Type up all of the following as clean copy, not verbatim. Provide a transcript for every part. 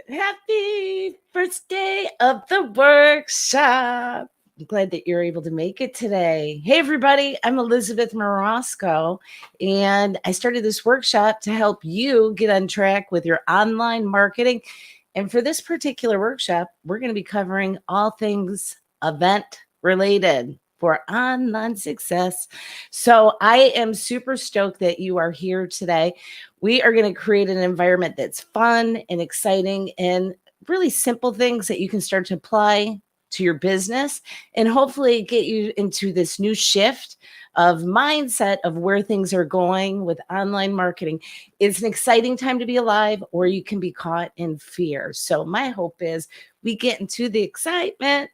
Happy first day of the workshop. I'm glad that you're able to make it today. Hey, everybody, I'm Elizabeth Marasco, and I started this workshop to help you get on track with your online marketing. And for this particular workshop, we're going to be covering all things event related for online success. So I am super stoked that you are here today. We are going to create an environment that's fun and exciting and really simple things that you can start to apply to your business and hopefully get you into this new shift of mindset of where things are going with online marketing. It's an exciting time to be alive, or you can be caught in fear. So my hope is we get into the excitement.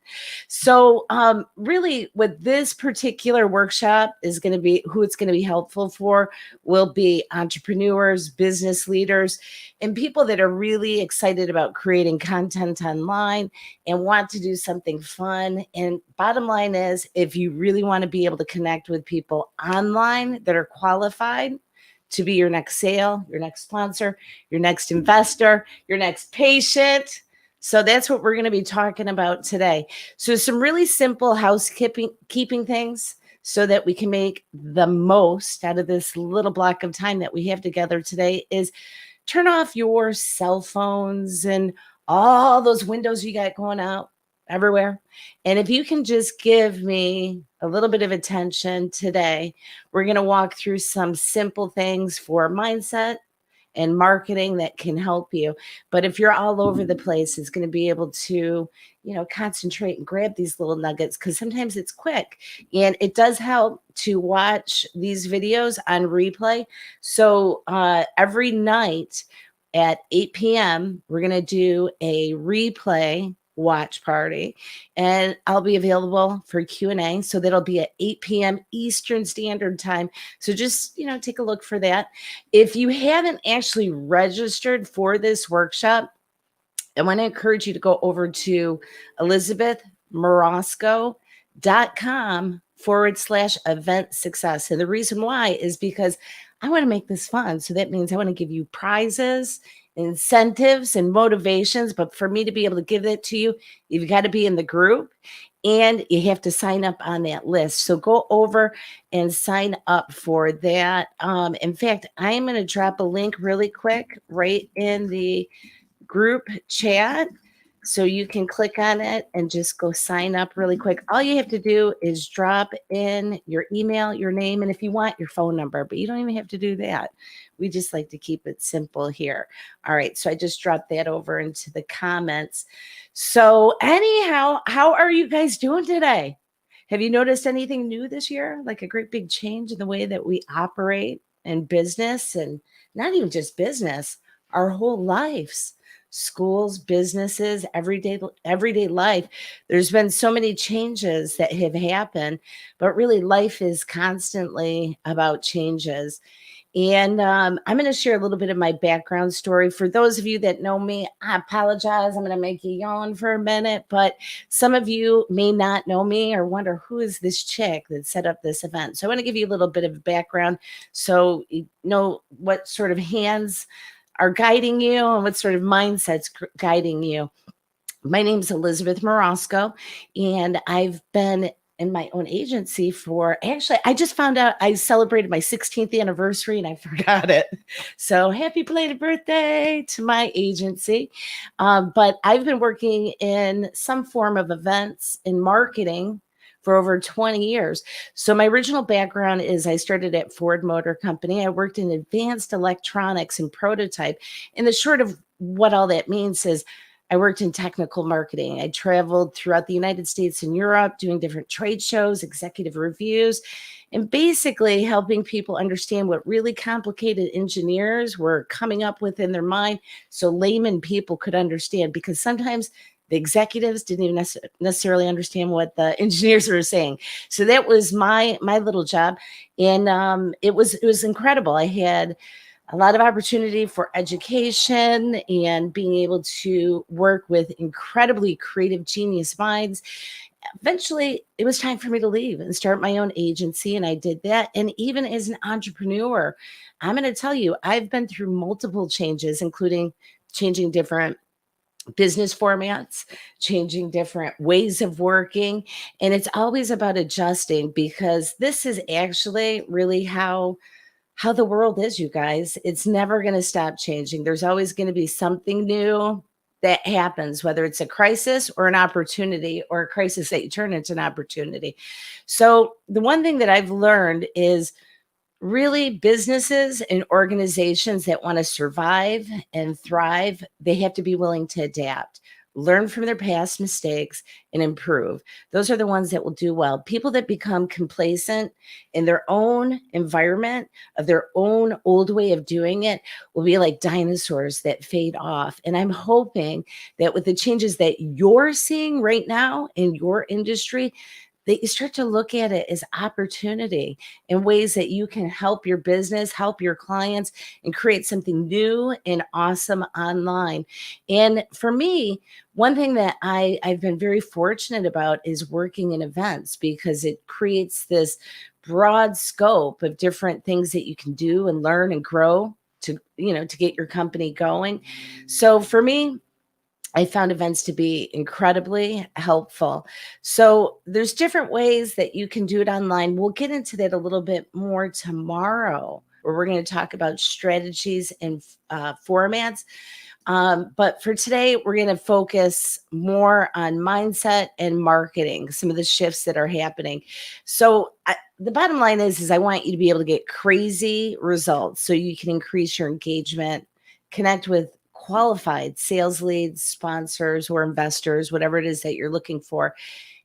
So really what this particular workshop is going to be, who it's going to be helpful for, will be entrepreneurs, business leaders, and people that are really excited about creating content online and want to do something fun. And bottom line is, if you really want to be able to connect with people online that are qualified to be your next sale, your next sponsor, your next investor, your next patient. So that's what we're going to be talking about today. So some really simple housekeeping things so that we can make the most out of this little block of time that we have together today is turn off your cell phones and all those windows you got going out everywhere. And if you can just give me a little bit of attention today, we're going to walk through some simple things for mindset and marketing that can help you. But if you're all over the place, it's going to be able to, concentrate and grab these little nuggets because sometimes it's quick. And it does help to watch these videos on replay. So every night at 8 p.m., we're going to do a replay watch party, and I'll be available for Q&A. So that'll be at 8 p.m. Eastern Standard Time. So just, take a look for that. If you haven't actually registered for this workshop, I want to encourage you to go over to elizabethmarasco.com/event success. And the reason why is because I want to make this fun. So that means I want to give you prizes, incentives, and motivations. But for me to be able to give that to you, you've got to be in the group and you have to sign up on that list. So go over and sign up for that. In fact, I'm going to drop a link really quick right in the group chat. So you can click on it and just go sign up really quick. All you have to do is drop in your email, your name, and if you want, your phone number, but you don't even have to do that. We just like to keep it simple here. All right. So I just dropped that over into the comments. So anyhow, how are you guys doing today? Have you noticed anything new this year? Like a great big change in the way that we operate in business, and not even just business, our whole lives, schools, businesses, everyday life. There's been so many changes that have happened, but really life is constantly about changes. And I'm going to share a little bit of my background story. For those of you that know me, I apologize. I'm going to make you yawn for a minute, but some of you may not know me or wonder who is this chick that set up this event. So I want to give you a little bit of background so you know what sort of hands are guiding you and what sort of mindsets guiding you. My name's Elizabeth Marasco, and I've been in my own agency for, actually, I just found out I celebrated my 16th anniversary and I forgot it. So happy belated birthday to my agency. But I've been working in some form of events and marketing for over 20 years. So my original background is I started at Ford Motor Company. I worked in advanced electronics and prototype. And the short of what all that means is I worked in technical marketing. I traveled throughout the United States and Europe doing different trade shows, executive reviews, and basically helping people understand what really complicated engineers were coming up with in their mind so layman people could understand, because sometimes the executives didn't even necessarily understand what the engineers were saying. So that was my little job, and it was incredible. I had a lot of opportunity for education and being able to work with incredibly creative genius minds. Eventually, it was time for me to leave and start my own agency, and I did that. And even as an entrepreneur, I'm going to tell you, I've been through multiple changes, including changing different business formats, changing different ways of working. And it's always about adjusting because this is actually really how the world is, you guys. It's never going to stop changing. There's always going to be something new that happens, whether it's a crisis or an opportunity, or a crisis that you turn into an opportunity. So the one thing that I've learned is really businesses and organizations that want to survive and thrive, they have to be willing to adapt, learn from their past mistakes, and improve. Those are the ones that will do well. People that become complacent in their own environment, of their own old way of doing it, will be like dinosaurs that fade off. And I'm hoping that with the changes that you're seeing right now in your industry, that you start to look at it as opportunity in ways that you can help your business, help your clients, and create something new and awesome online. And for me, one thing that I've been very fortunate about is working in events, because it creates this broad scope of different things that you can do and learn and grow to get your company going. So for me, I found events to be incredibly helpful. So there's different ways that you can do it online. We'll get into that a little bit more tomorrow, where we're going to talk about strategies and formats. But for today, we're going to focus more on mindset and marketing, some of the shifts that are happening. So the bottom line is I want you to be able to get crazy results so you can increase your engagement, connect with qualified sales leads, sponsors, or investors, whatever it is that you're looking for.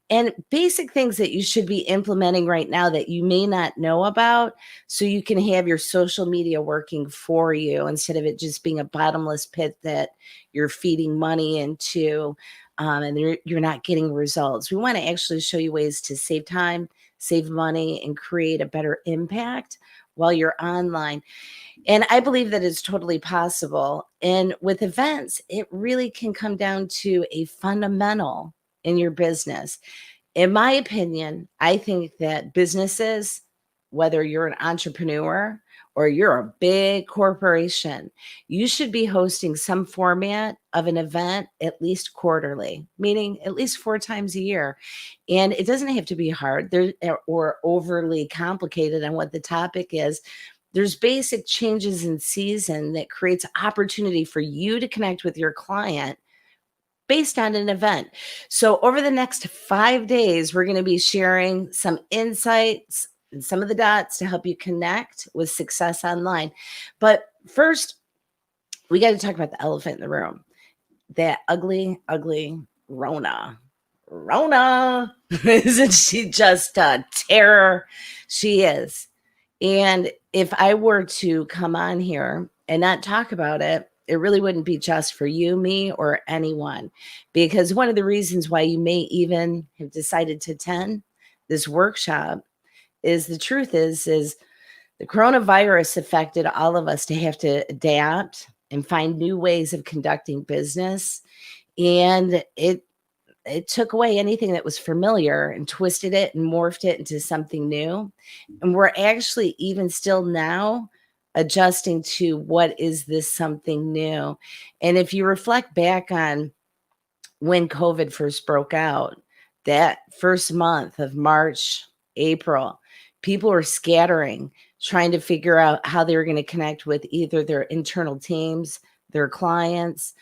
And basic things that you should be implementing right now that you may not know about, so you can have your social media working for you instead of it just being a bottomless pit that you're feeding money into, and you're not getting results. We want to actually show you ways to save time, save money, and create a better impact while you're online. And I believe that it's totally possible. And with events, it really can come down to a fundamental in your business. In my opinion, I think that businesses, whether you're an entrepreneur or you're a big corporation, you should be hosting some format of an event at least quarterly, meaning at least 4 times a year. And it doesn't have to be hard there or overly complicated on what the topic is. There's basic changes in season that creates opportunity for you to connect with your client based on an event. So over the next 5 days, we're going to be sharing some insights and some of the dots to help you connect with success online. But first, we got to talk about the elephant in the room, that ugly, ugly Rona. Rona, isn't she just a terror? She is. And if I were to come on here and not talk about it, it really wouldn't be just for you, me, or anyone. Because one of the reasons why you may even have decided to attend this workshop is the truth is the coronavirus affected all of us to have to adapt and find new ways of conducting business. And it took away anything that was familiar and twisted it and morphed it into something new. And we're actually even still now adjusting to what is this something new. And if you reflect back on when COVID first broke out, that first month of March, April, people were scattering, trying to figure out how they were going to connect with either their internal teams, their clients.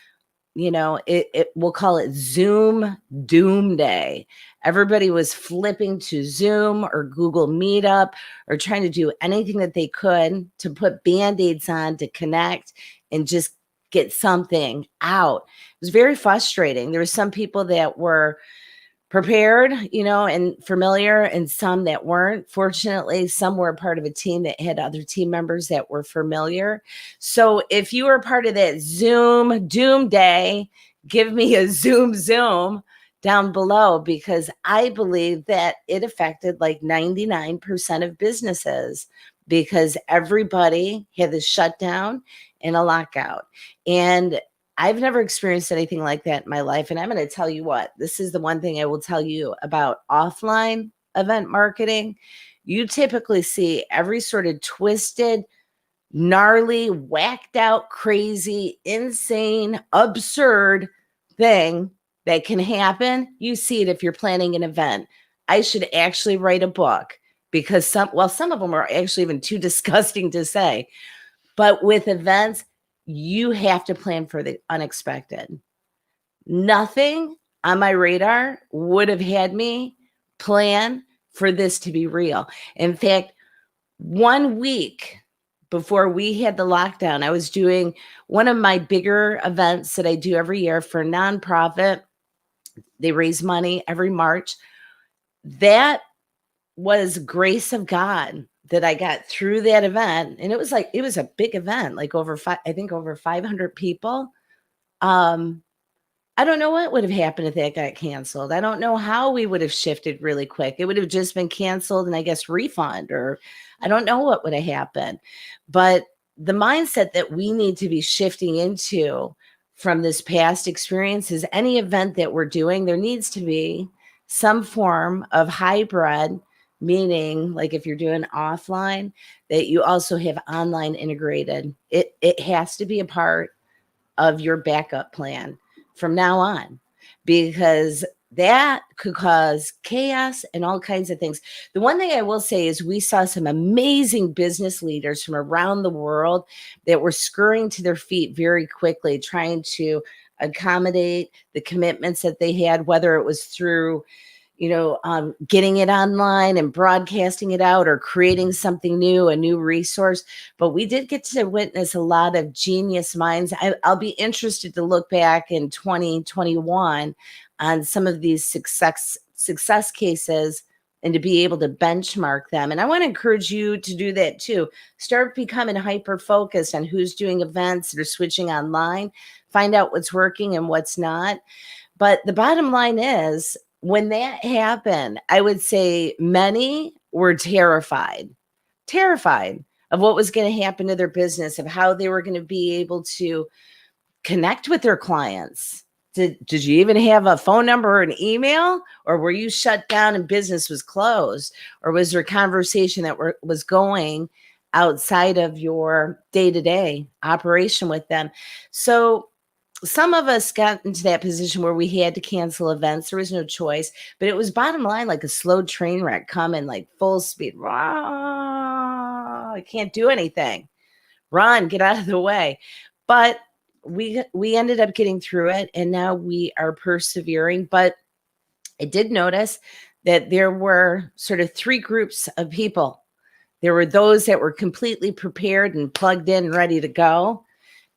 We'll call it Zoom Doom Day. Everybody was flipping to Zoom or Google Meetup or trying to do anything that they could to put Band-Aids on to connect and just get something out. It was very frustrating. There were some people that were prepared, and familiar, and some that weren't. Fortunately, some were part of a team that had other team members that were familiar. So if you were part of that Zoom Doom Day, give me a Zoom down below, because I believe that it affected like 99% of businesses, because everybody had the shutdown and a lockout. And I've never experienced anything like that in my life. And I'm going to tell you what, this is the one thing I will tell you about offline event marketing. You typically see every sort of twisted, gnarly, whacked out, crazy, insane, absurd thing that can happen. You see it if you're planning an event. I should actually write a book because some of them are actually even too disgusting to say. But with events, you have to plan for the unexpected. Nothing on my radar would have had me plan for this to be real. In fact, 1 week before we had the lockdown, I was doing one of my bigger events that I do every year for a nonprofit. They raise money every March. That was grace of God that I got through that event. And it was a big event, like over 500 people. Um, I don't know what would have happened if that got canceled. I don't know how we would have shifted really quick. It would have just been canceled and I guess refund, or I don't know what would have happened. But the mindset that we need to be shifting into from this past experience is any event that we're doing, there needs to be some form of hybrid, meaning like if you're doing offline, that you also have online integrated. It has to be a part of your backup plan from now on, because that could cause chaos and all kinds of things. The one thing I will say is we saw some amazing business leaders from around the world that were scurrying to their feet very quickly, trying to accommodate the commitments that they had, whether it was through getting it online and broadcasting it out or creating something new, a new resource. But we did get to witness a lot of genius minds. I'll be interested to look back in 2021 on some of these success cases and to be able to benchmark them. And I want to encourage you to do that too. Start becoming hyper focused on who's doing events that are switching online. Find out what's working and what's not. But the bottom line is, when that happened, I would say many were terrified of what was going to happen to their business, of how they were going to be able to connect with their clients. Did you even have a phone number or an email, or were you shut down and business was closed? Or was there a conversation that was going outside of your day-to-day operation with them? So some of us got into that position where we had to cancel events. There was no choice, but it was bottom line like a slow train wreck coming like full speed. I can't do anything. Run, get out of the way. But we ended up getting through it, and now we are persevering. But I did notice that there were sort of three groups of people. There were those that were completely prepared and plugged in and ready to go.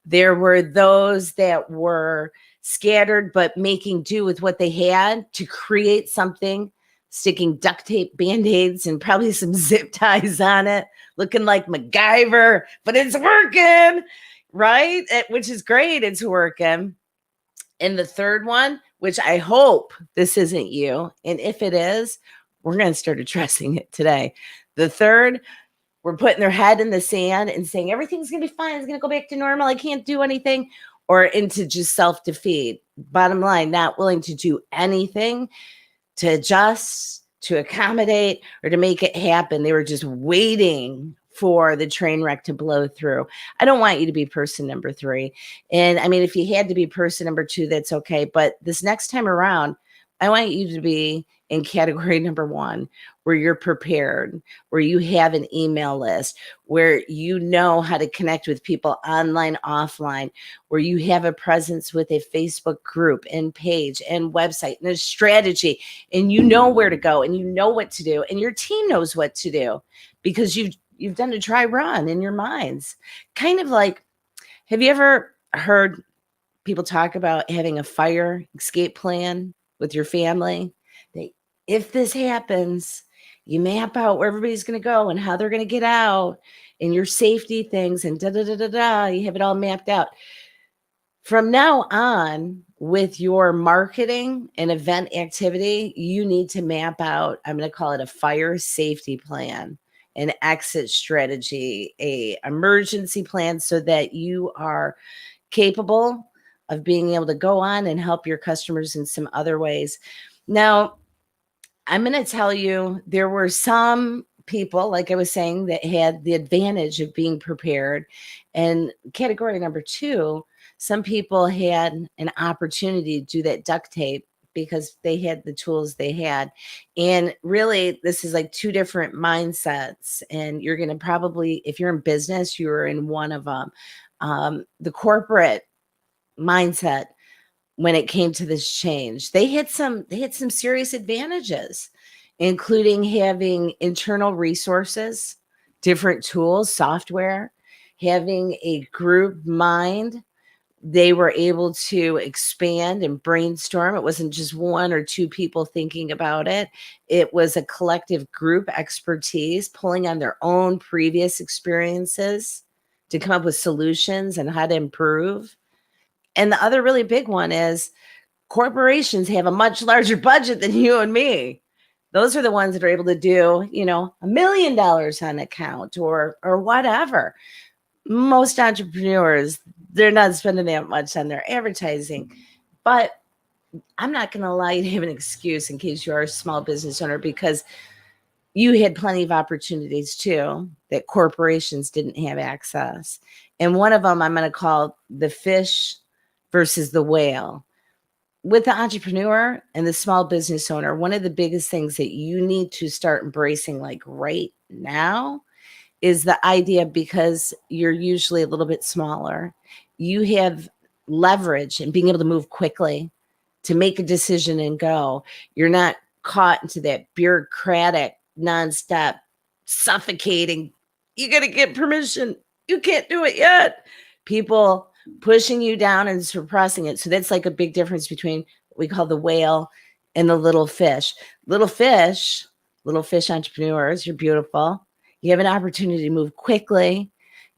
There were those that were scattered, but making do with what they had to create something, sticking duct tape, Band-Aids, and probably some zip ties on it, looking like MacGyver, but it's working, right? Which is great. It's working. And the third one, which I hope this isn't you, and if it is, we're going to start addressing it today. The third, we're putting their head in the sand and saying everything's going to be fine. It's going to go back to normal. I can't do anything, or into just self-defeat. Bottom line, not willing to do anything to adjust, to accommodate, or to make it happen. They were just waiting for the train wreck to blow through. I don't want you to be person number 3. And I mean, if you had to be person number 2, that's okay. But this next time around, I want you to be in category number 1, where you're prepared, where you have an email list, where you know how to connect with people online, offline, where you have a presence with a Facebook group and page and website and a strategy, and you know where to go and you know what to do, and your team knows what to do because you've done a dry run in your minds. Kind of like, have you ever heard people talk about having a fire escape plan with your family? If this happens, you map out where everybody's going to go and how they're going to get out and your safety things and you have it all mapped out. From now on, with your marketing and event activity, you need to map out, I'm going to call it a fire safety plan, an exit strategy, a emergency plan, so that you are capable of being able to go on and help your customers in some other ways. Now, I'm going to tell you, there were some people, like I was saying, that had the advantage of being prepared. And category number 2, Some people had an opportunity to do that duct tape because they had the tools they had. And really, this is like two different mindsets. And you're going to probably, if you're in business, you're in one of them. The corporate mindset, when it came to this change, they had some serious advantages, including having internal resources, different tools, software, having a group mind. They were able to expand and brainstorm. It wasn't just one or two people thinking about it. It was a collective group expertise pulling on their own previous experiences to come up with solutions and how to improve. And the other really big one is corporations have a much larger budget than you and me. Those are the ones that are able to do, $1 million on account or whatever. Most entrepreneurs, they're not spending that much on their advertising. But I'm not going to allow you to have an excuse in case you are a small business owner, because you had plenty of opportunities too that corporations didn't have access. And one of them I'm going to call the fish versus the whale. With the entrepreneur and the small business owner, one of the biggest things that you need to start embracing, like right now, is the idea, because you're usually a little bit smaller, you have leverage and being able to move quickly to make a decision and go. You're not caught into that bureaucratic, nonstop, suffocating, you got to get permission. You can't do it yet. People pushing you down and suppressing it. So that's like a big difference between what we call the whale and the little fish. Little fish, little fish entrepreneurs, you're beautiful. You have an opportunity to move quickly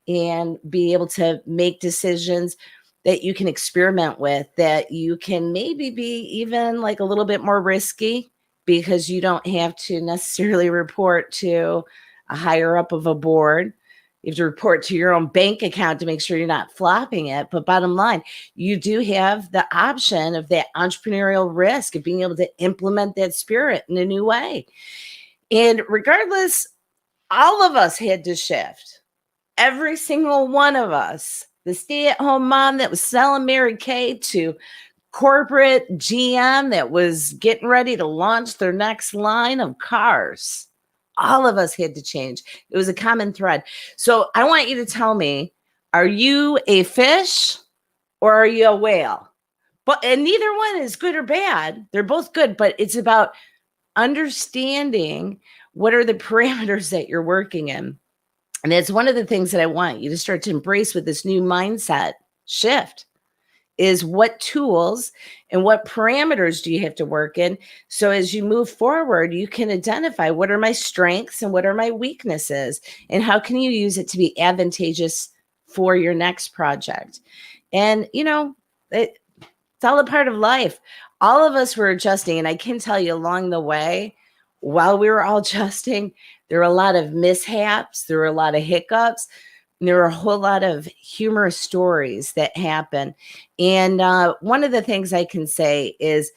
and be able to make decisions that you can experiment with, that you can maybe be even like a little bit more risky, because you don't have to necessarily report to a higher up of a board. You have to report to your own bank account to make sure you're not flopping it. But bottom line, you do have the option of that entrepreneurial risk of being able to implement that spirit in a new way. And regardless, all of us had to shift. Every single one of us, the stay-at-home mom that was selling Mary Kay to corporate GM that was getting ready to launch their next line of cars. All of us had to change. It was a common thread. So I want you to tell me, are you a fish or are you a whale? And neither one is good or bad. They're both good, but it's about understanding what are the parameters that you're working in. And it's one of the things that I want you to start to embrace with this new mindset shift, is what tools and what parameters do you have to work in. So as you move forward, you can identify what are my strengths and what are my weaknesses, and how can you use it to be advantageous for your next project. And, it's all a part of life. All of us were adjusting. And I can tell you, along the way, while we were all adjusting, there were a lot of mishaps. There were a lot of hiccups. And there were a whole lot of humorous stories that happen. And one of the things I can say is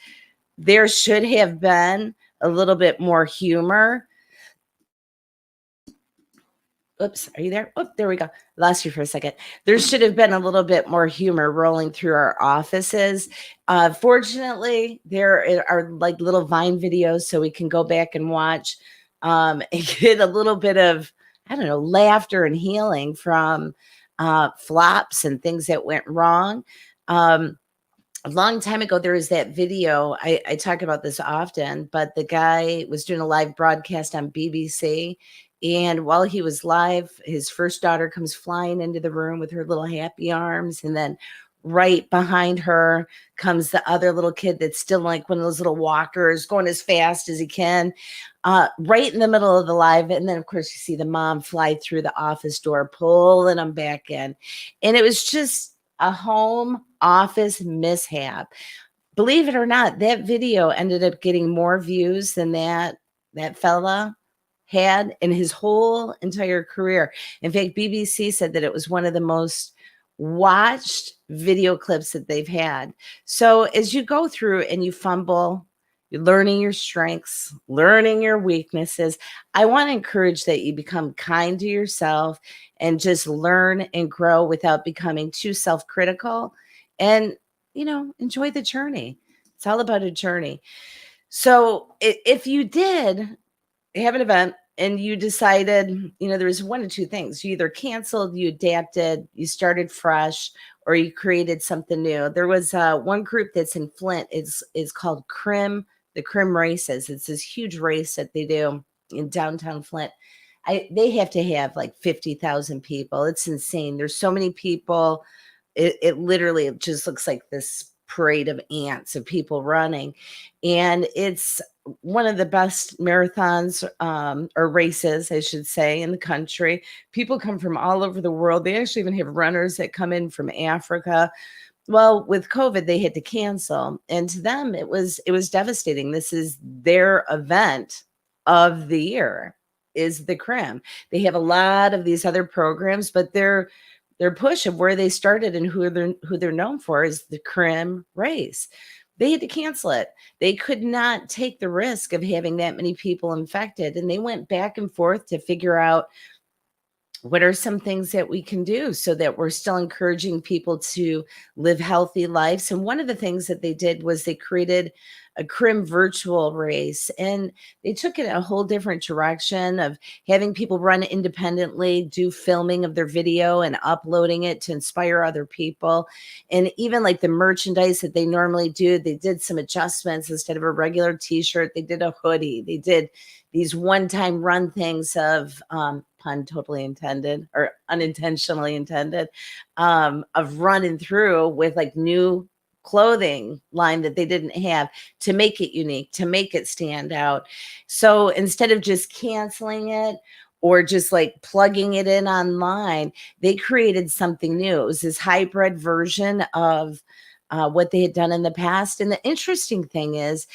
there should have been a little bit more humor. Oops, are you there? Oh, there we go. Lost you for a second. There should have been a little bit more humor rolling through our offices. Fortunately, there are like little Vine videos, so we can go back and watch and get a little bit of, I don't know, laughter and healing from flops and things that went wrong. A long time ago, there was that video. I talk about this often, but the guy was doing a live broadcast on BBC. And while he was live, his first daughter comes flying into the room with her little happy arms. And then right behind her comes the other little kid that's still like one of those little walkers, going as fast as he can, right in the middle of the live. And then, of course, you see the mom fly through the office door, pulling them back in. And it was just a home office mishap. Believe it or not, that video ended up getting more views than that fella had in his whole entire career. In fact, BBC said that it was one of the most watched video clips that they've had. So as you go through and you fumble, you're learning your strengths, learning your weaknesses, I want to encourage that you become kind to yourself and just learn and grow without becoming too self-critical and, enjoy the journey. It's all about a journey. So if you did have an event and you decided, there was one of two things. You either canceled, you adapted, you started fresh, or you created something new. There was one group that's in Flint. It's called the Crim Races. It's this huge race that they do in downtown Flint. They have to have like 50,000 people. It's insane. There's so many people. It literally just looks like this parade of ants of people running. And it's one of the best marathons, or races, I should say, in the country. People come from all over the world. They actually even have runners that come in from Africa. Well, with COVID, they had to cancel, and to them, it was devastating. This is their event of the year, is the Crim. They have a lot of these other programs, but their push of where they started and who they're known for is the Crim race. They had to cancel it. They could not take the risk of having that many people infected, and they went back and forth to figure out what are some things that we can do so that we're still encouraging people to live healthy lives. And one of the things that they did was they created a Crim virtual race, and they took it a whole different direction of having people run independently, do filming of their video and uploading it to inspire other people. And even like the merchandise that they normally do, they did some adjustments. Instead of a regular t-shirt, they did a hoodie. They did these one-time run things of, pun totally intended or unintentionally intended, of running through with like new clothing line that they didn't have, to make it unique, to make it stand out. So instead of just canceling it or just like plugging it in online, they created something new. It was this hybrid version of what they had done in the past. And the interesting thing is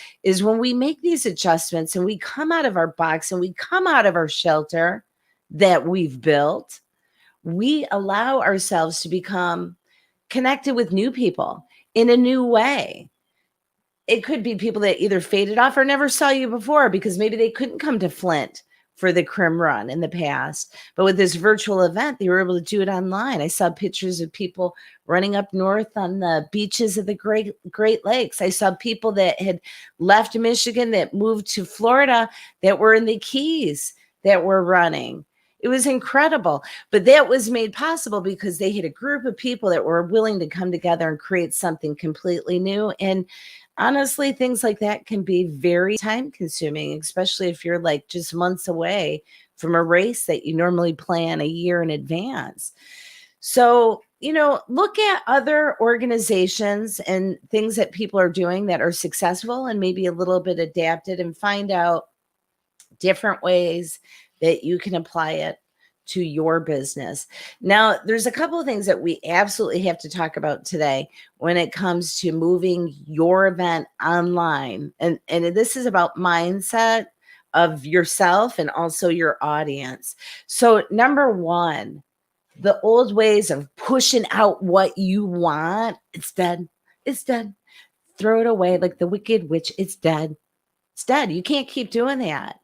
when we make these adjustments and we come out of our box and we come out of our shelter that we've built, we allow ourselves to become connected with new people in a new way. It could be people that either faded off or never saw you before because maybe they couldn't come to Flint for the Crim Run in the past. But with this virtual event, they were able to do it online. I saw pictures of people running up north on the beaches of the Great Lakes. I saw people that had left Michigan that moved to Florida that were in the Keys that were running. It was incredible. But that was made possible because they had a group of people that were willing to come together and create something completely new. And honestly, things like that can be very time consuming, especially if you're like just months away from a race that you normally plan a year in advance. So, look at other organizations and things that people are doing that are successful and maybe a little bit adapted, and find out different ways that you can apply it to your business. Now, there's a couple of things that we absolutely have to talk about today when it comes to moving your event online. And this is about mindset of yourself and also your audience. So, number one, the old ways of pushing out what you want, it's dead. It's dead. Throw it away like the wicked witch. It's dead. It's dead. You can't keep doing that.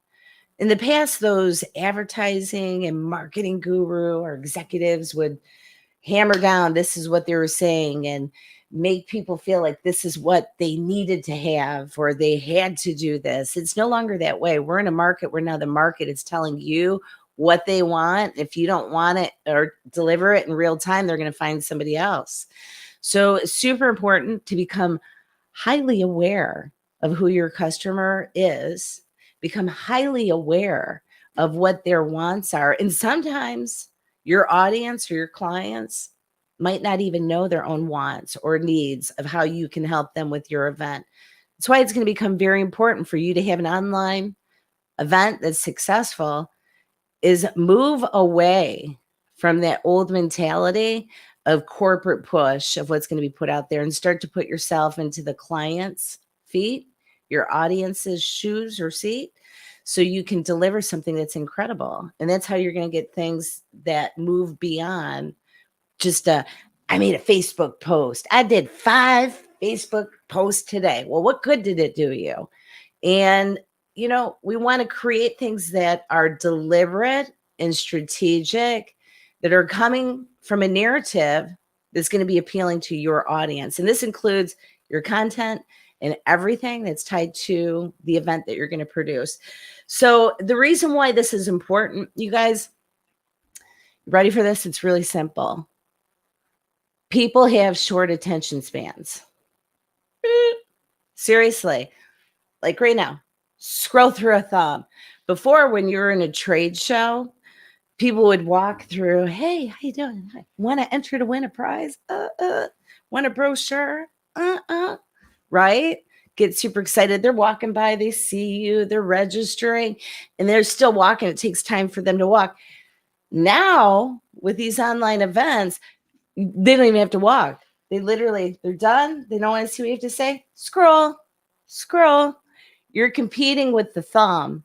In the past, those advertising and marketing guru or executives would hammer down this is what they were saying and make people feel like this is what they needed to have or they had to do this. It's no longer that way. We're in a market where now the market is telling you what they want. If you don't want it or deliver it in real time, they're going to find somebody else. So it's super important to become highly aware of who your customer is, become highly aware of what their wants are. And sometimes your audience or your clients might not even know their own wants or needs of how you can help them with your event. That's why it's going to become very important for you to have an online event that's successful, is move away from that old mentality of corporate push of what's going to be put out there and start to put yourself into the client's feet, your audience's shoes or seat, so you can deliver something that's incredible. And that's how you're going to get things that move beyond just I made a Facebook post. I did 5 Facebook posts today. Well, what good did it do you? And, we want to create things that are deliberate and strategic, that are coming from a narrative that's going to be appealing to your audience. And this includes your content and everything that's tied to the event that you're going to produce. So the reason why this is important, you guys, ready for this? It's really simple. People have short attention spans. Seriously, like right now, scroll through a thumb. Before, when you were in a trade show, people would walk through, hey, how you doing? Want to enter to win a prize? Want a brochure? Right? Get super excited. They're walking by, they see you, they're registering, and they're still walking. It takes time for them to walk. Now, with these online events, they don't even have to walk. They're done. They don't want to see what you have to say. Scroll, scroll. You're competing with the thumb.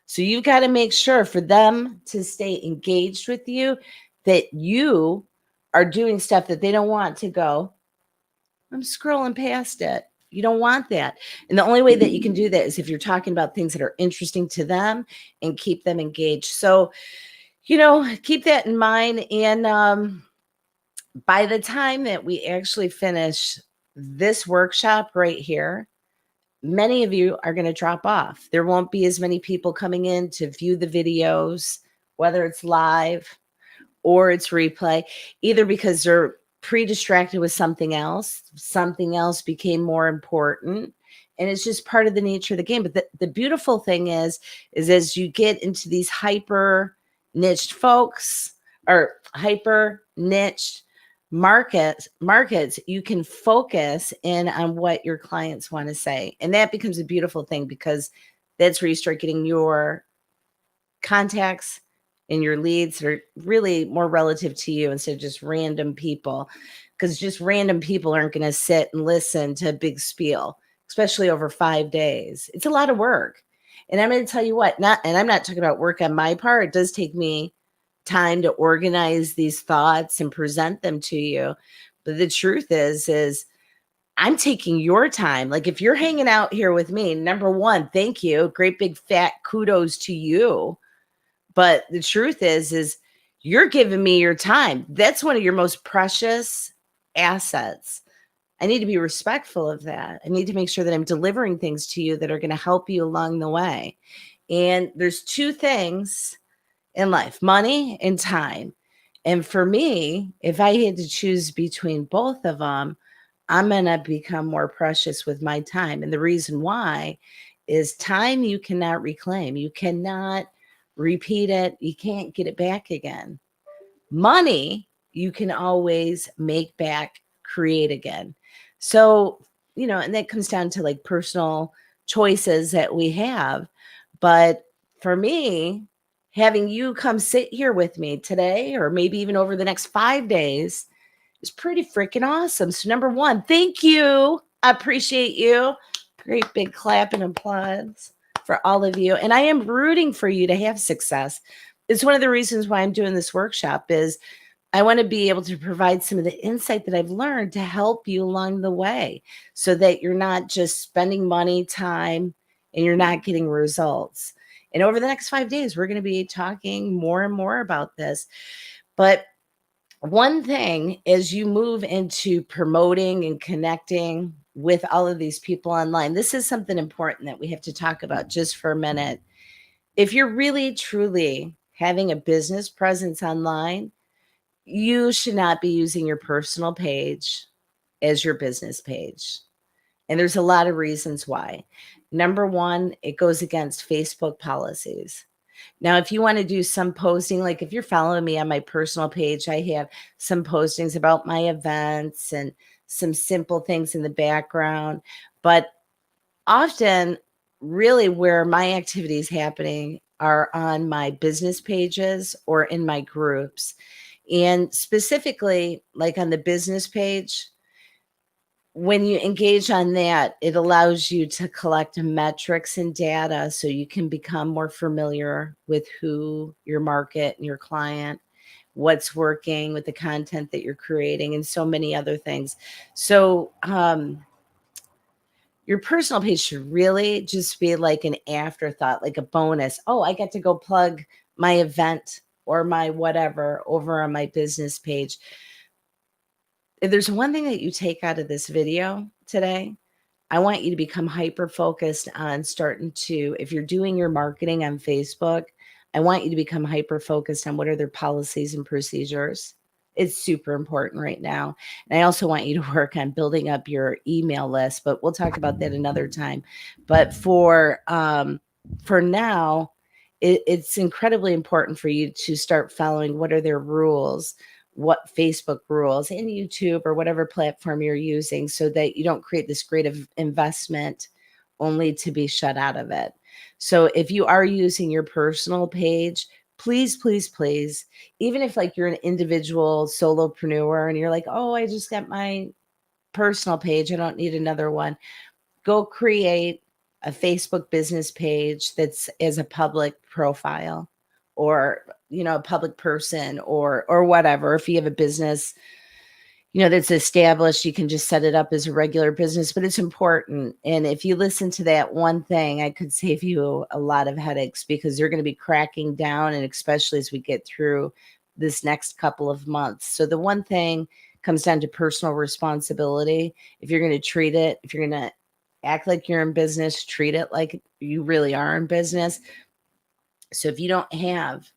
So you've got to make sure for them to stay engaged with you that you are doing stuff that they don't want to go, I'm scrolling past it. You don't want that. And the only way that you can do that is if you're talking about things that are interesting to them and keep them engaged. So, keep that in mind. And by the time that we actually finish this workshop right here, many of you are going to drop off. There won't be as many people coming in to view the videos, whether it's live or it's replay, either because they're pre-distracted with something else became more important, and it's just part of the nature of the game. But the beautiful thing is as you get into these hyper niched folks or hyper niched markets, you can focus in on what your clients want to say, and that becomes a beautiful thing, because that's where you start getting your contacts and your leads that are really more relative to you instead of just random people, because just random people aren't going to sit and listen to a big spiel, especially over 5 days. It's a lot of work. And I'm going to tell you what, I'm not talking about work on my part. It does take me time to organize these thoughts and present them to you. But the truth is I'm taking your time. Like, if you're hanging out here with me, number one, thank you. Great big fat kudos to you. But the truth is you're giving me your time. That's one of your most precious assets. I need to be respectful of that. I need to make sure that I'm delivering things to you that are going to help you along the way. And there's two things in life, money and time. And for me, if I had to choose between both of them, I'm going to become more precious with my time. And the reason why is time you cannot reclaim. You cannot repeat it. You can't get it back again. Money, you can always make back, create again. So, and that comes down to like personal choices that we have. But for me, having you come sit here with me today, or maybe even over the next 5 days, is pretty freaking awesome. So number one, thank you. I appreciate you. Great big clap and applause for all of you. And I am rooting for you to have success. It's one of the reasons why I'm doing this workshop is I want to be able to provide some of the insight that I've learned to help you along the way, so that you're not just spending money, time, and you're not getting results. And over the next 5 days, we're going to be talking more and more about this. But one thing as you move into promoting and connecting with all of these people online, this is something important that we have to talk about just for a minute. If you're really, truly having a business presence online, you should not be using your personal page as your business page. And there's a lot of reasons why. Number one, it goes against Facebook policies. Now, if you want to do some posting, like if you're following me on my personal page, I have some postings about my events and some simple things in the background. But often, really, where my activity is happening are on my business pages or in my groups. And specifically, like on the business page, when you engage on that, it allows you to collect metrics and data so you can become more familiar with who your market and your client, what's working with the content that you're creating, and so many other things. So, your personal page should really just be like an afterthought, like a bonus. Oh, I get to go plug my event or my whatever over on my business page. If there's one thing that you take out of this video today, I want you to become hyper focused on starting to, if you're doing your marketing on Facebook, I want you to become hyper focused on what are their policies and procedures. It's super important right now. And I also want you to work on building up your email list, but we'll talk about that another time. But for now, it's incredibly important for you to start following what are their rules, what Facebook rules and YouTube or whatever platform you're using so that you don't create this great investment only to be shut out of it. So if you are using your personal page, please, please, please, even if like you're an individual solopreneur and you're like, oh, I just got my personal page, I don't need another one. Go create a Facebook business page that's as a public profile or a public person or whatever. If you have a business that's established, you can just set it up as a regular business, but it's important. And if you listen to that one thing, I could save you a lot of headaches because they're going to be cracking down, and especially as we get through this next couple of months. So the one thing comes down to personal responsibility. If you're going to treat it, if you're going to act like you're in business, treat it like you really are in business. So if you don't have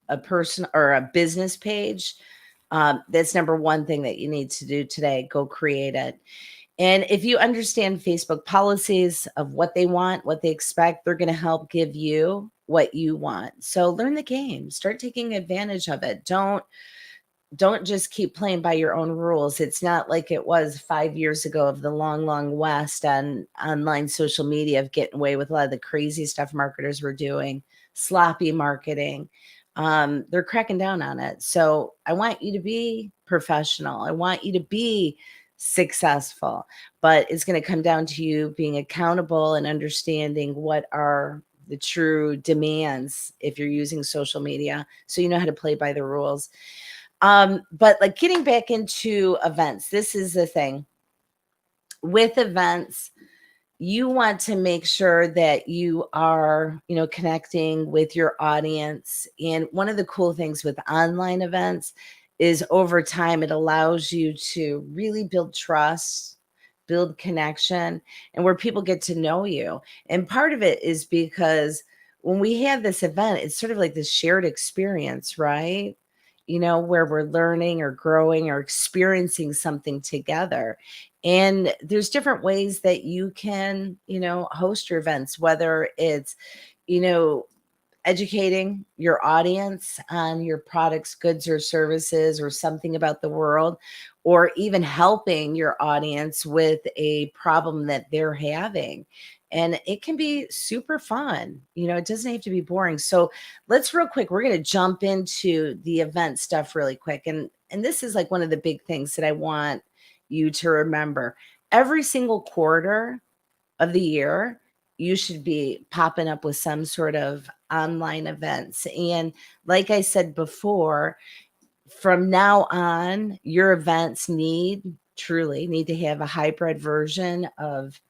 a person or a business page, that's number one thing that you need to do today. Go create it. And if you understand Facebook policies of what they want, what they expect, they're going to help give you what you want. So learn the game, start taking advantage of it. Don't just keep playing by your own rules. It's not like it was 5 years ago of the long, long west on online social media of getting away with a lot of the crazy stuff marketers were doing, sloppy marketing. They're cracking down on it. So I want you to be professional. I want you to be successful, but it's going to come down to you being accountable and understanding what are the true demands if you're using social media so you know how to play by the rules. But like getting back into events, this is the thing with events. You want to make sure that you are, connecting with your audience. And one of the cool things with online events is over time, it allows you to really build trust, build connection, and where people get to know you. And part of it is because when we have this event, it's sort of like this shared experience, right? Where we're learning or growing or experiencing something together. And there's different ways that you can, host your events, whether it's, you know, educating your audience on your products, goods, or services, or something about the world, or even helping your audience with a problem that they're having. And it can be super fun. It doesn't have to be boring. So let's real quick, we're going to jump into the event stuff really quick. And this is like one of the big things that I want you to remember. Every single quarter of the year, you should be popping up with some sort of online events. And like I said before, from now on, your events truly need to have a hybrid version of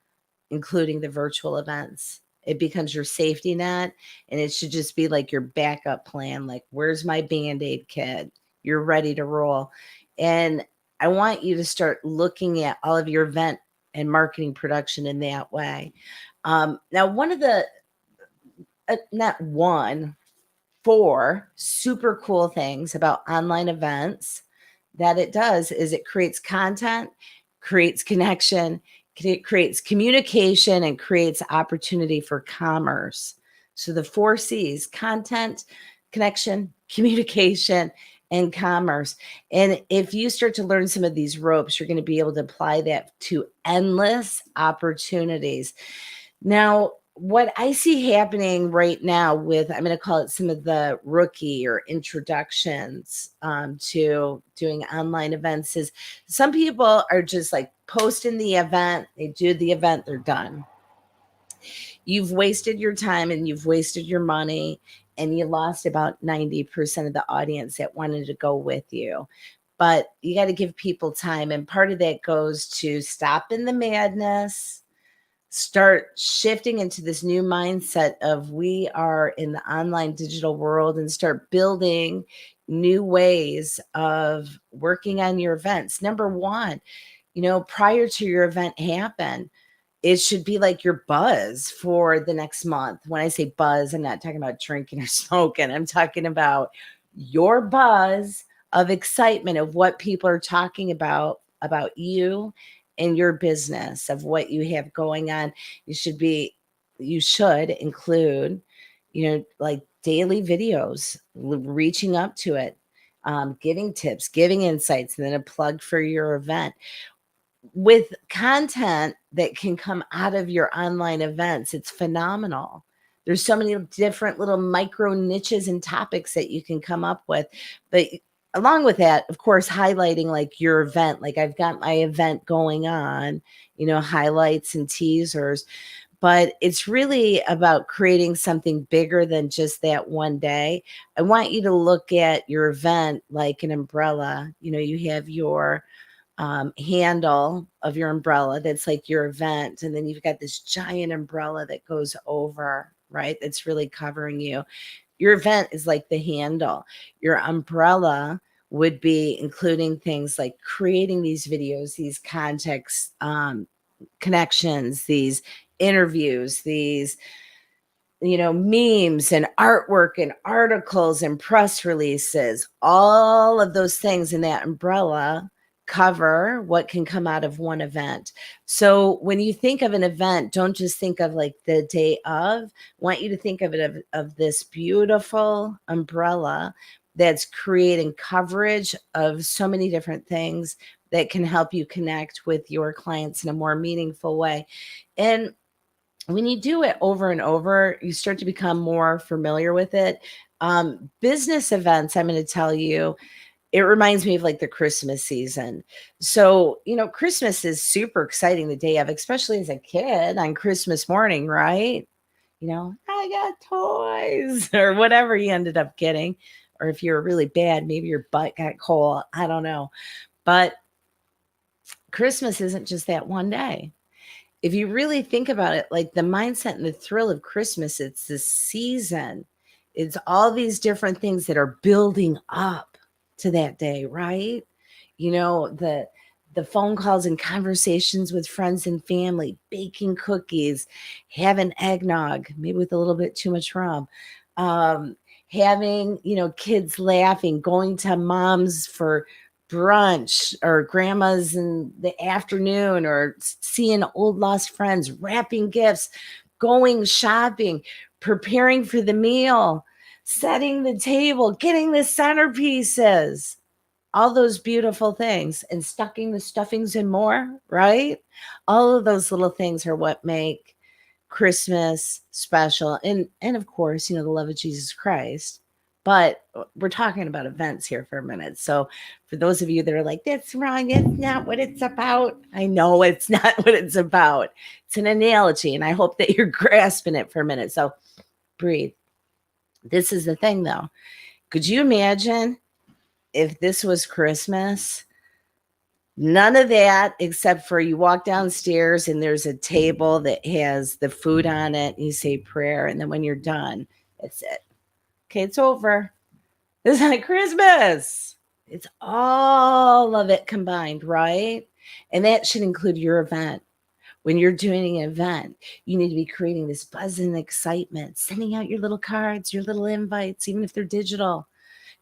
including the virtual events. It becomes your safety net, and it should just be like your backup plan. Like, where's my Band-Aid kit? You're ready to roll. And I want you to start looking at all of your event and marketing production in that way. Now, one of the, not one, four super cool things about online events that it does is it creates content, creates connection, it creates communication, and creates opportunity for commerce. So the four C's: content, connection, communication, and commerce. And if you start to learn some of these ropes, you're going to be able to apply that to endless opportunities. Now, what I see happening right now with, I'm going to call it some of the rookie or introductions to doing online events, is some people are just like posting the event, they do the event, they're done. You've wasted your time and you've wasted your money, and you lost about 90% of the audience that wanted to go with you. But you got to give people time. And part of that goes to stopping the madness, start shifting into this new mindset of we are in the online digital world, and start building new ways of working on your events. Number one, prior to your event happen, it should be like your buzz for the next month. When I say buzz, I'm not talking about drinking or smoking. I'm talking about your buzz of excitement of what people are talking about you and your business, of what you have going on. You should include, like daily videos, reaching up to it, giving tips, giving insights, and then a plug for your event with content that can come out of your online events. It's phenomenal. There's so many different little micro niches and topics that you can come up with. But along with that, of course, highlighting like your event, like I've got my event going on, highlights and teasers. But it's really about creating something bigger than just that one day. I want you to look at your event like an umbrella. You have your handle of your umbrella that's like your event, and then you've got this giant umbrella that goes over, right, that's really covering you. Your event is like the handle. Your umbrella would be including things like creating these videos, these context connections, these interviews, these memes and artwork and articles and press releases. All of those things in that umbrella cover what can come out of one event. So when you think of an event, don't just think of like the day of. I want you to think of it of this beautiful umbrella that's creating coverage of so many different things that can help you connect with your clients in a more meaningful way. And when you do it over and over, you start to become more familiar with it. Business events, I'm going to tell you, it reminds me of like the Christmas season. So, Christmas is super exciting the day of, especially as a kid on Christmas morning, right? I got toys or whatever you ended up getting. Or if you're really bad, maybe your butt got cold. I don't know. But Christmas isn't just that one day. If you really think about it, like the mindset and the thrill of Christmas, it's the season. It's all these different things that are building up to that day, right? The phone calls and conversations with friends and family, baking cookies, having eggnog, maybe with a little bit too much rum, um, having, kids laughing, going to mom's for brunch or grandma's in the afternoon, or seeing old lost friends, wrapping gifts, going shopping, preparing for the meal, setting the table, getting the centerpieces, all those beautiful things, and stuffing the stuffings and more, right? All of those little things are what make Christmas special. And of course, the love of Jesus Christ. But we're talking about events here for a minute. So for those of you that are like, that's wrong, it's not what it's about. I know it's not what it's about. It's an analogy, and I hope that you're grasping it for a minute. So breathe. This is the thing though. Could you imagine if this was Christmas? None of that, except for you walk downstairs and there's a table that has the food on it. And you say prayer. And then when you're done, that's it. Okay, it's over. It's like Christmas. It's all of it combined, right? And that should include your event. When you're doing an event, you need to be creating this buzz and excitement, sending out your little cards, your little invites, even if they're digital,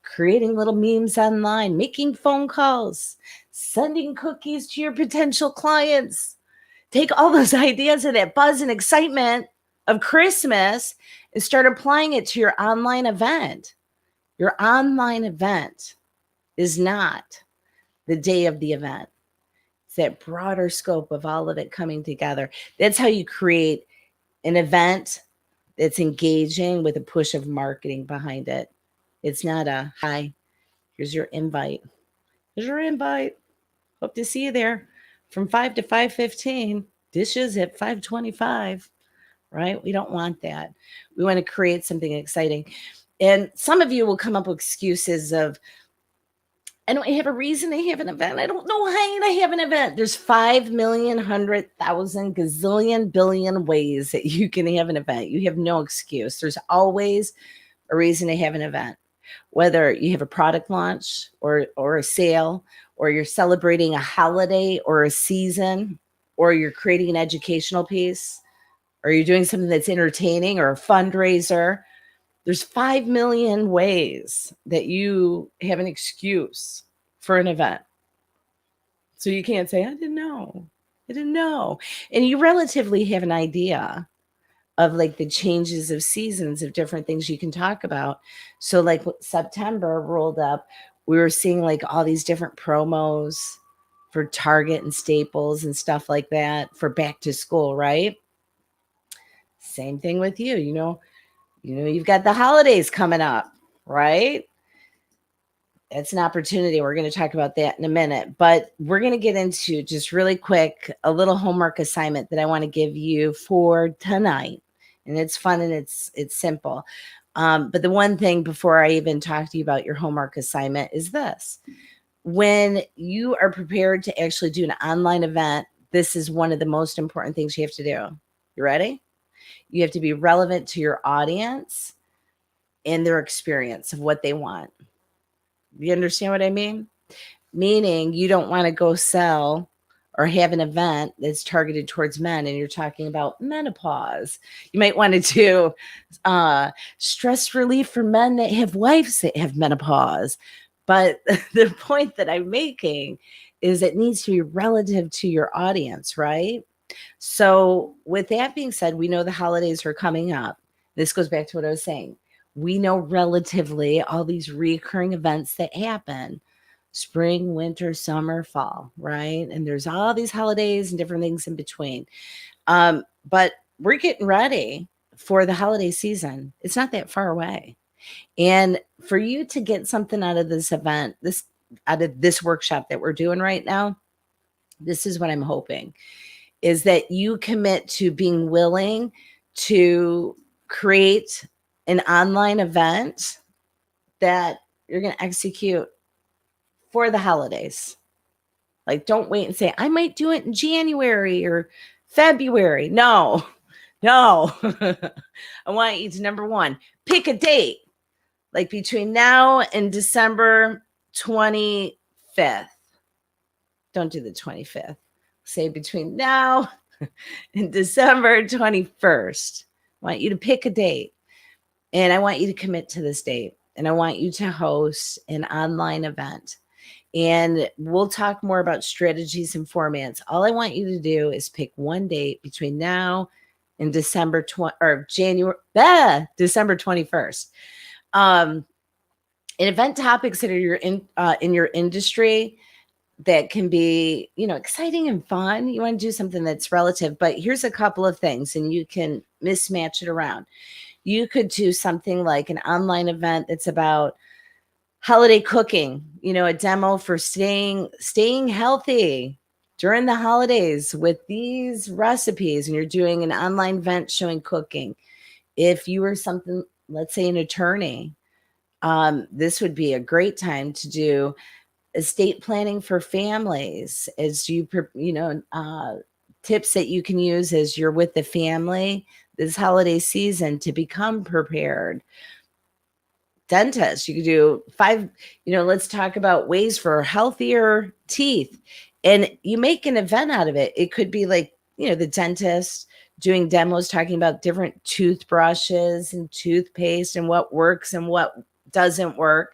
creating little memes online, making phone calls, sending cookies to your potential clients. Take all those ideas of that buzz and excitement of Christmas and start applying it to your online event. Your online event is not the day of the event. It's that broader scope of all of it coming together. That's how you create an event that's engaging with a push of marketing behind it. It's not a hi, here's your invite. Here's your invite. Hope to see you there from 5 to 5:15. Dishes at 5:25, right? We don't want that. We want to create something exciting. And some of you will come up with excuses of, I don't have a reason to have an event. I don't know how to have an event. There's 5 million, 100,000, gazillion, billion ways that you can have an event. You have no excuse. There's always a reason to have an event. whether you have a product launch or a sale, or you're celebrating a holiday or a season, or you're creating an educational piece, or you're doing something that's entertaining or a fundraiser. There's 5 million ways that you have an excuse for an event. So you can't say, I didn't know. I didn't know. And you relatively have an idea of like the changes of seasons of different things you can talk about. So like September rolled up, we were seeing like all these different promos for Target and Staples and stuff like that for back to school, right? Same thing with you, you've got the holidays coming up, right? It's an opportunity. We're going to talk about that in a minute, but we're going to get into just really quick a little homework assignment that I want to give you for tonight. And it's fun and it's simple. But the one thing before I even talk to you about your homework assignment is this. When you are prepared to actually do an online event, this is one of the most important things you have to do. You ready? You have to be relevant to your audience and their experience of what they want. You understand what I mean? Meaning you don't want to go sell or have an event that's targeted towards men and you're talking about menopause. You might want to do stress relief for men that have wives that have menopause. But the point that I'm making is it needs to be relative to your audience, right? So, with that being said, we know the holidays are coming up. This goes back to what I was saying. We know relatively all these recurring events that happen spring, winter, summer, fall, right? And there's all these holidays and different things in between. But we're getting ready for the holiday season. It's not that far away. And for you to get something out of this event, out of this workshop that we're doing right now, this is what I'm hoping is that you commit to being willing to create an online event that you're going to execute for the holidays. Like, don't wait and say, I might do it in January or February. No, no. I want you to, number one, pick a date, like between now and December 25th. Don't do the 25th. Say between now and December 21st. I want you to pick a date and I want you to commit to this date. And I want you to host an online event. And we'll talk more about strategies and formats. All I want you to do is pick one date between now and December December 21st. And event topics that are in your industry that can be, exciting and fun. You want to do something that's relative, but here's a couple of things and you can mismatch it around. You could do something like an online event that's about holiday cooking, a demo for staying healthy during the holidays with these recipes, and you're doing an online event showing cooking. If you were something, let's say an attorney, this would be a great time to do estate planning for families as tips that you can use as you're with the family this holiday season to become prepared. Dentist, you could do 5, let's talk about ways for healthier teeth. And you make an event out of it. It could be like, the dentist doing demos, talking about different toothbrushes and toothpaste and what works and what doesn't work.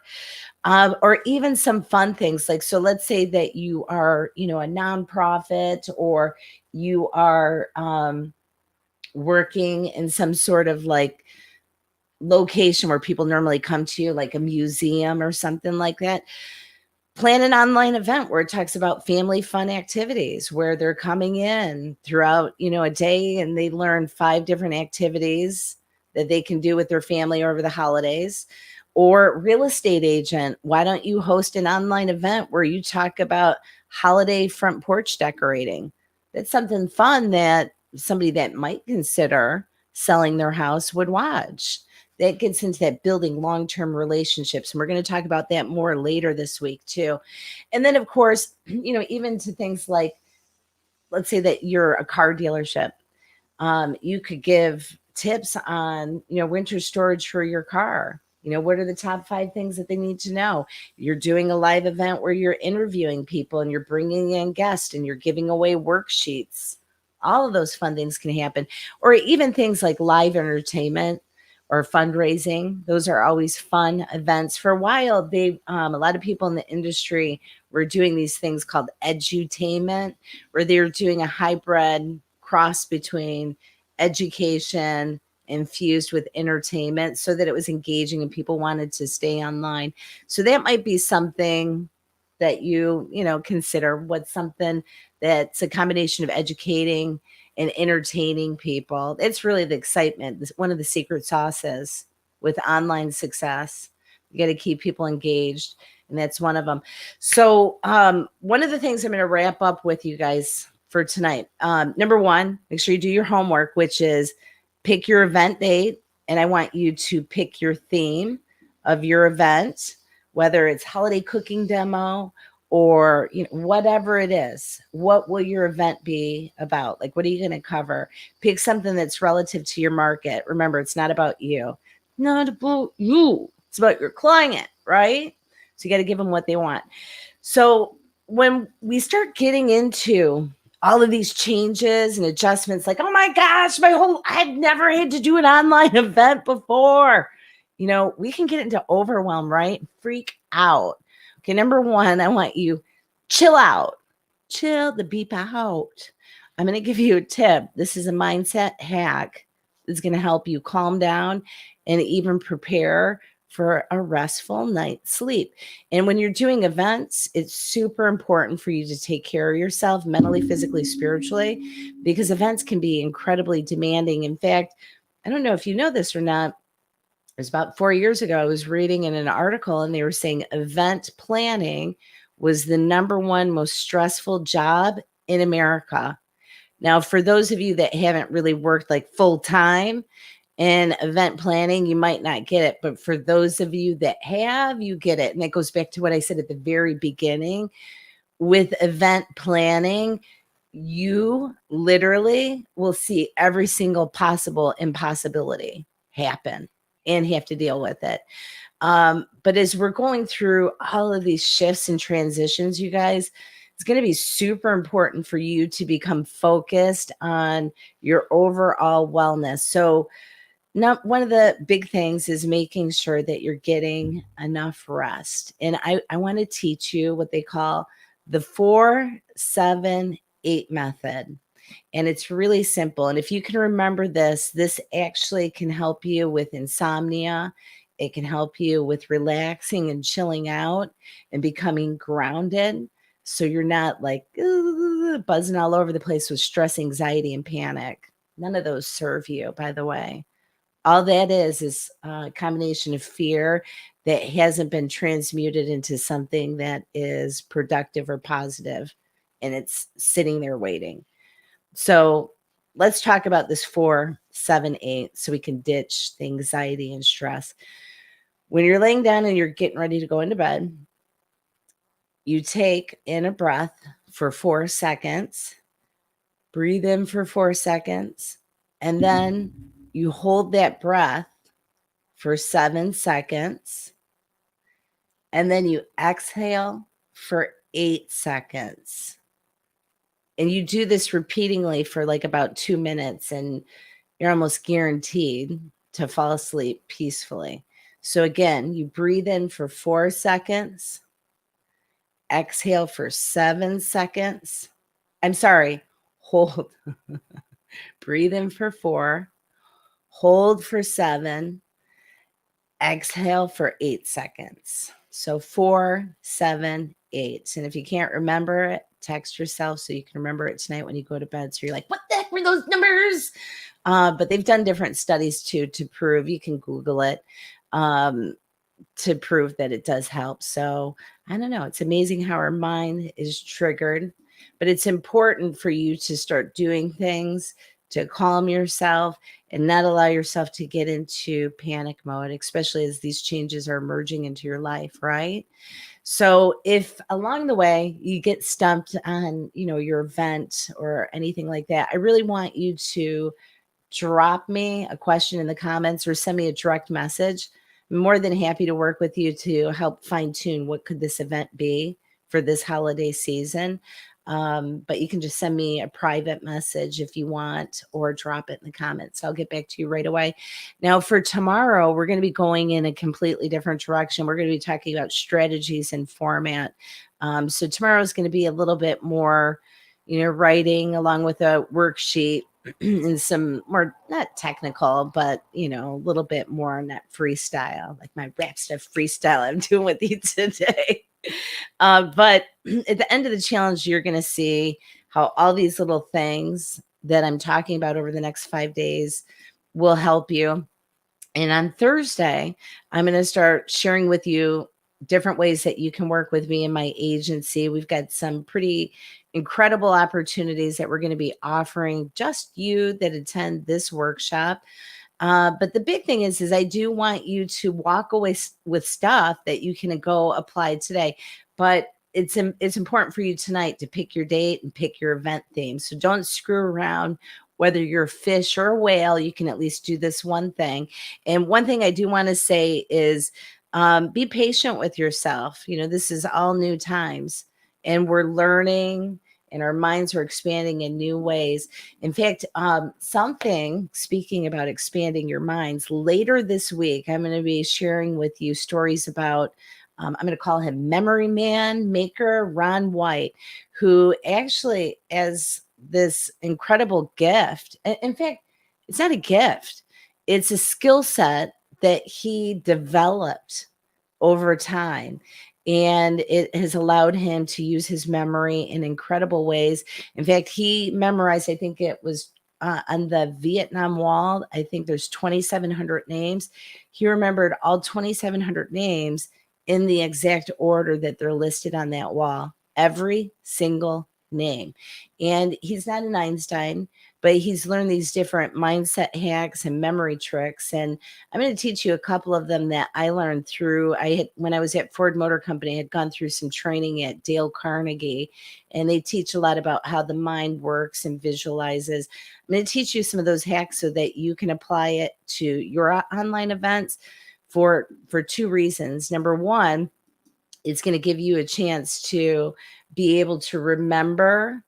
Or even some fun things like, so let's say that you are, a nonprofit or you are working in some sort of like location where people normally come to you, like a museum or something like that. Plan an online event where it talks about family fun activities, where they're coming in throughout, a day and they learn 5 different activities that they can do with their family over the holidays. Or real estate agent, why don't you host an online event where you talk about holiday front porch decorating? That's something fun that somebody that might consider selling their house would watch. That gets into that building long-term relationships. And we're going to talk about that more later this week too. And then of course, even to things like, let's say that you're a car dealership. You could give tips on, winter storage for your car. What are the top 5 things that they need to know? You're doing a live event where you're interviewing people and you're bringing in guests and you're giving away worksheets. All of those fun things can happen. Or even things like live entertainment or fundraising. Those are always fun events. For a while, a lot of people in the industry were doing these things called edutainment, where they were doing a hybrid cross between education infused with entertainment so that it was engaging and people wanted to stay online. So that might be something that consider. What's something that's a combination of educating and entertaining people. It's really the excitement. One of the secret sauces with online success. You got to keep people engaged, and that's one of them. So, one of the things I'm going to wrap up with you guys for tonight. Number one, make sure you do your homework, which is pick your event date, and I want you to pick your theme of your event, whether it's holiday cooking demo or whatever it is. What will your event be about? Like, what are you going to cover? Pick something that's relative to your market. Remember, it's not about you. Not about you. It's about your client, right? So you got to give them what they want. So when we start getting into all of these changes and adjustments, like, oh my gosh, I've never had to do an online event before. We can get into overwhelm, right? Freak out. Okay, number one, I want you chill out. Chill the beep out. I'm going to give you a tip. This is a mindset hack that's going to help you calm down and even prepare for a restful night's sleep. And when you're doing events, it's super important for you to take care of yourself mentally, physically, spiritually, because events can be incredibly demanding. In fact, I don't know if you know this or not. It was about 4 years ago, I was reading in an article and they were saying event planning was the number one most stressful job in America. Now, for those of you that haven't really worked like full time in event planning, you might not get it. But for those of you that have, you get it. And that goes back to what I said at the very beginning. With event planning, you literally will see every single possible impossibility happen and have to deal with it. But as we're going through all of these shifts and transitions, you guys, it's going to be super important for you to become focused on your overall wellness. So, one of the big things is making sure that you're getting enough rest. And I want to teach you what they call the 4-7-8 method. And it's really simple. And if you can remember this actually can help you with insomnia. It can help you with relaxing and chilling out and becoming grounded. So you're not like buzzing all over the place with stress, anxiety, and panic. None of those serve you, by the way. All that is a combination of fear that hasn't been transmuted into something that is productive or positive, and it's sitting there waiting. So let's talk about this 4-7-8 so we can ditch the anxiety and stress. When you're laying down and you're getting ready to go into bed, you take in a breath for 4 seconds, breathe in for 4 seconds, and then you hold that breath for 7 seconds, and then you exhale for 8 seconds. And you do this repeatedly for like about 2 minutes, and you're almost guaranteed to fall asleep peacefully. So again, you breathe in for 4 seconds, exhale for 7 seconds. I'm sorry, hold. Breathe in for 4, hold for 7, exhale for 8 seconds. So 4-7-8. And if you can't remember it, text yourself so you can remember it tonight when you go to bed. So you're like, what the heck were those numbers? But they've done different studies too to prove, you can Google it, to prove that it does help. So I don't know. It's amazing how our mind is triggered, but it's important for you to start doing things to calm yourself and not allow yourself to get into panic mode, especially as these changes are emerging into your life, right? So if along the way you get stumped on, your event or anything like that, I really want you to drop me a question in the comments or send me a direct message. I'm more than happy to work with you to help fine tune what could this event be for this holiday season. But you can just send me a private message if you want, or drop it in the comments. I'll get back to you right away. Now, for tomorrow, we're going to be going in a completely different direction. We're going to be talking about strategies and format. So tomorrow is going to be a little bit more, writing along with a worksheet and some more, not technical, but a little bit more on that freestyle, like my rap stuff freestyle I'm doing with you today. But at the end of the challenge, you're going to see how all these little things that I'm talking about over the next 5 days will help you. And on Thursday, I'm going to start sharing with you different ways that you can work with me in my agency. We've got some pretty incredible opportunities that we're going to be offering just you that attend this workshop. But the big thing is I do want you to walk away with stuff that you can go apply today. But it's important for you tonight to pick your date and pick your event theme. So don't screw around. Whether you're a fish or a whale, you can at least do this one thing. And one thing I do want to say is be patient with yourself. This is all new times, and we're learning, and our minds are expanding in new ways. In fact, speaking about expanding your minds, later this week, I'm going to be sharing with you stories about, I'm going to call him Memory Man Maker Ron White, who actually has this incredible gift. In fact, it's not a gift, it's a skill set that he developed over time. And it has allowed him to use his memory in incredible ways. In fact, he memorized, I think it was on the Vietnam Wall, I think there's 2,700 names. He remembered all 2,700 names in the exact order that they're listed on that wall, every single name. And he's not an Einstein, but he's learned these different mindset hacks and memory tricks. And I'm going to teach you a couple of them that I learned through. When I was at Ford Motor Company, I had gone through some training at Dale Carnegie, and they teach a lot about how the mind works and visualizes. I'm going to teach you some of those hacks so that you can apply it to your online events for two reasons. Number one, it's going to give you a chance to be able to remember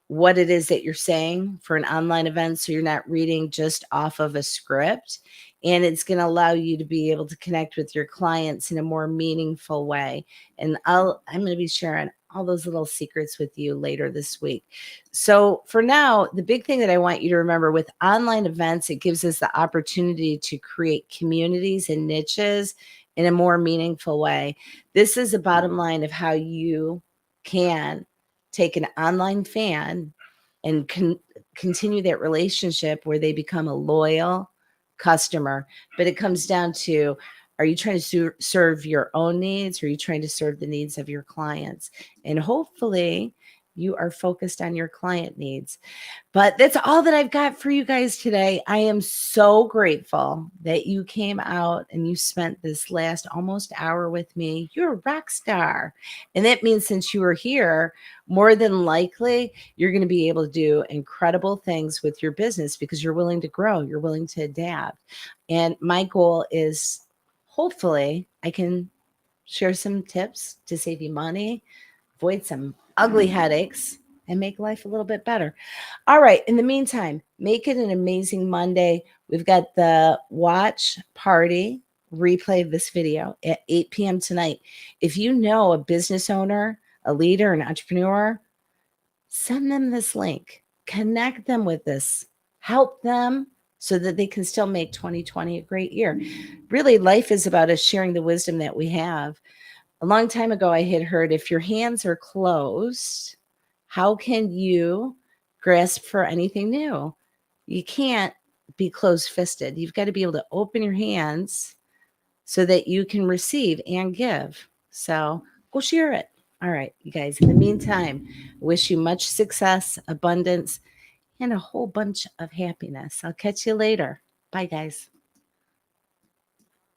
what it is that you're saying for an online event, so you're not reading just off of a script. And it's going to allow you to be able to connect with your clients in a more meaningful way. And I'm going to be sharing all those little secrets with you later this week. So for now, the big thing that I want you to remember with online events, it gives us the opportunity to create communities and niches in a more meaningful way. This is the bottom line of how you can take an online fan and continue that relationship where they become a loyal customer. But it comes down to, are you trying to serve your own needs, or are you trying to serve the needs of your clients? And hopefully you are focused on your client needs. But that's all that I've got for you guys today. I am so grateful that you came out and you spent this last almost hour with me. You're a rock star. And that means since you were here, more than likely, you're going to be able to do incredible things with your business because you're willing to grow, you're willing to adapt. And my goal is, hopefully, I can share some tips to save you money, avoid some ugly headaches, and make life a little bit better. All right. In the meantime, make it an amazing Monday. We've got the watch party replay of this video at 8 p.m. tonight. If you know a business owner, a leader, an entrepreneur, send them this link. Connect them with this. Help them so that they can still make 2020 a great year. Really, life is about us sharing the wisdom that we have. A long time ago, I had heard, if your hands are closed, how can you grasp for anything new? You can't be closed-fisted. You've got to be able to open your hands so that you can receive and give. So go share it. All right, you guys. In the meantime, I wish you much success, abundance, and a whole bunch of happiness. I'll catch you later. Bye, guys.